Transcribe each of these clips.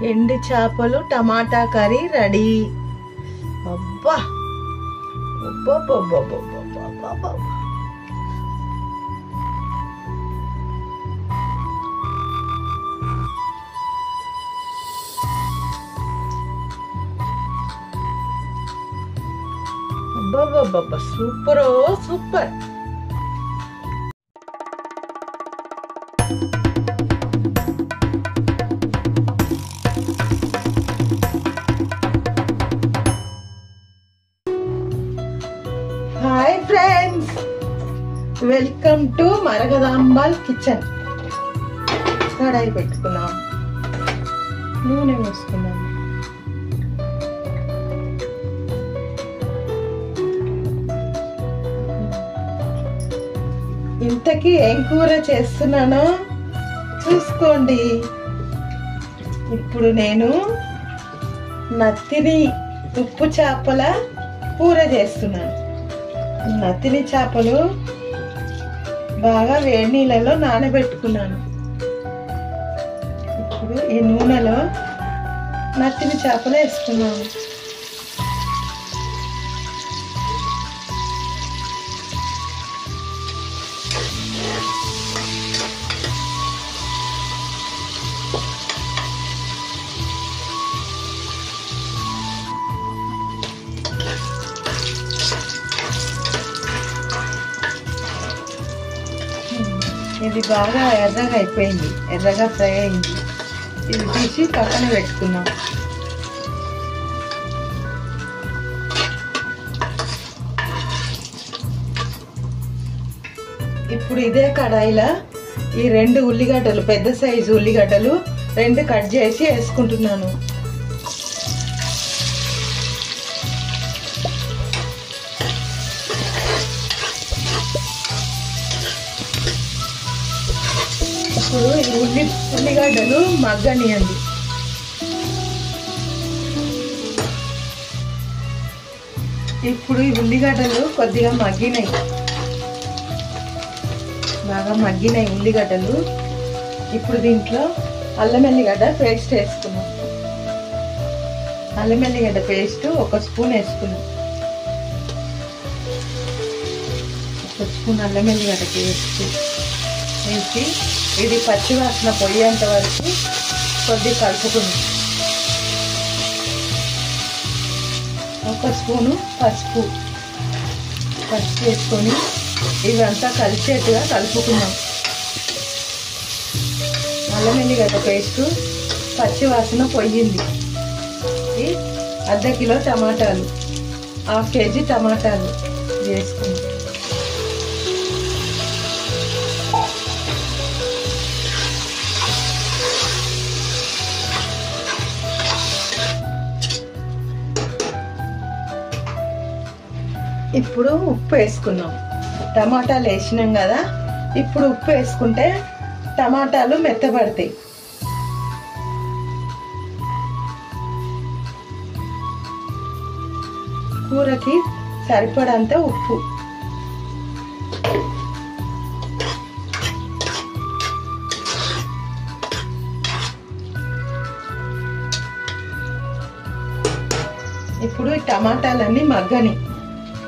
ఎండు చేపలు టమాటా curry ready. అబ్బా అబ్బా super super. Hi friends, welcome to Maragadambal kitchen. కడాయి పెట్టుకున్నాం, నూనె వేసుకున్నాం. ఇంతకీ ఏం కూర చేస్తున్నానో చూసుకోండి. ఇప్పుడు నేను నత్తిని ఉప్పు చేపల కూర చేస్తున్నాను. నత్తిని చేపలు బాగా వేడి నీళ్ళలో నానబెట్టుకున్నాను. ఇప్పుడు ఈ నూనెలో నత్తిని చేపలు వేసుకున్నాను. ఇది బాగా ఎర్రగా అయిపోయింది, ఎర్రగా ఫ్రై అయింది. ఇది తీసి పక్కన పెట్టుకున్నాం. ఇప్పుడు ఇదే కడాయిలో ఈ 2 ఉల్లిగడ్డలు, పెద్ద సైజు ఉల్లిగడ్డలు 2 కట్ చేసి వేసుకుంటున్నాను. ఇప్పుడు ఈ ఉల్లిగడ్డలు మగ్గనియండి. ఇప్పుడు ఈ ఉల్లిగడ్డలు కొద్దిగా మగ్గినాయి, బాగా మగ్గినాయి ఉల్లిగడ్డలు. ఇప్పుడు దీంట్లో అల్లం ఎల్లిగడ్డ పేస్ట్ వేసుకున్నాం. అల్లం ఎల్లిగడ్డ పేస్ట్ 1 స్పూన్ వేసుకున్నాం. 1 స్పూన్ అల్లం ఎల్లిగడ్డ పేస్ట్ వేసి ఇది పచ్చివాసన పోయేంత వరకు కొద్దిగా కలుపుకున్నాం. 1 స్పూను పసుపు వేసుకొని ఇవంతా కలిసేట్టుగా కలుపుకున్నాం. అల్లం ఎల్లిగడ్డ పేస్ట్ పచ్చివాసన పోయింది. 1/2 కిలో టమాటాలు, 1/2 కేజీ టమాటాలు వేసుకున్నాం. ఇప్పుడు ఉప్పు వేసుకున్నాం. టమాటాలు వేసినాం కదా, ఇప్పుడు ఉప్పు వేసుకుంటే టమాటాలు మెత్తబడతాయి. కూరకి సరిపడంత ఉప్పు. ఇప్పుడు ఈ టమాటాలన్నీ మగ్గని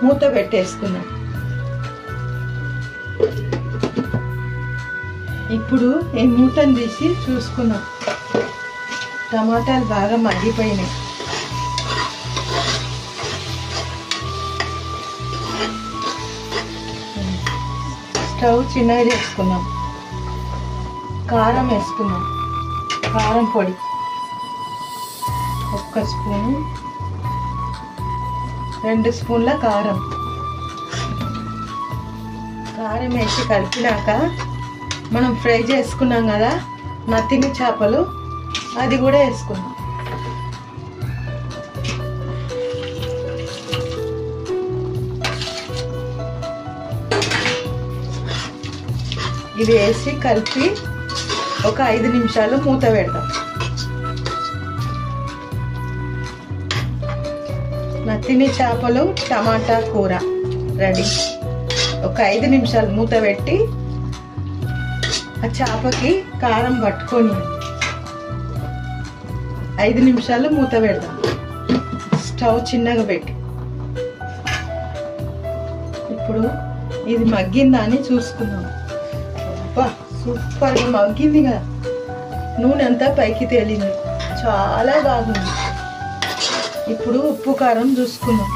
మూత పెట్టేసుకున్నాం. ఇప్పుడు ఈ మూతను తీసి చూసుకున్నాం. టమాటాలు బాగా మగ్గిపోయినాయి. స్టవ్ చిన్నగా చేసుకున్నాం. కారం వేసుకున్నాం. కారం పొడి 1 స్పూను, 2 స్పూన్ల కారం. కారం వేసి కలిపినాక మనం ఫ్రై చేసుకున్నాం కదా నత్తిని చేపలు, అది కూడా వేసుకున్నాం. ఇది వేసి కలిపి ఒక 5 నిమిషాలు మూత పెడతాం. నత్తిని చేపలు టమాటా కూర రెడీ. ఒక 5 నిమిషాలు మూత పెట్టి ఆ చేపకి కారం పట్టుకొని 5 నిమిషాలు మూత పెడదాం, స్టవ్ చిన్నగా పెట్టి. ఇప్పుడు ఇది మగ్గిందా అని చూసుకుందాం. అబ్బా సూపర్గా మగ్గింది కదా, నూనె అంతా పైకి తేలింది, చాలా బాగుంది. ఇప్పుడు ఉప్పు కారం చూసుకుందాం.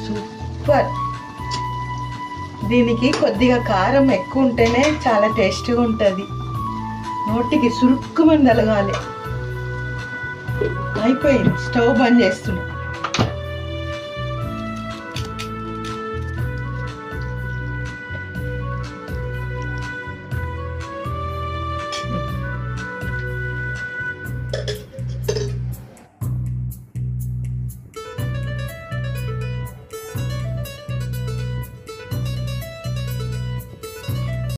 సూపర్. దీనికి కొద్దిగా కారం ఎక్కువ ఉంటేనే చాలా టేస్ట్గా ఉంటుంది, నోటికి సురుక్కుమని తలగాలి. అయిపోయింది, స్టవ్ బంద్ చేస్తున్నా.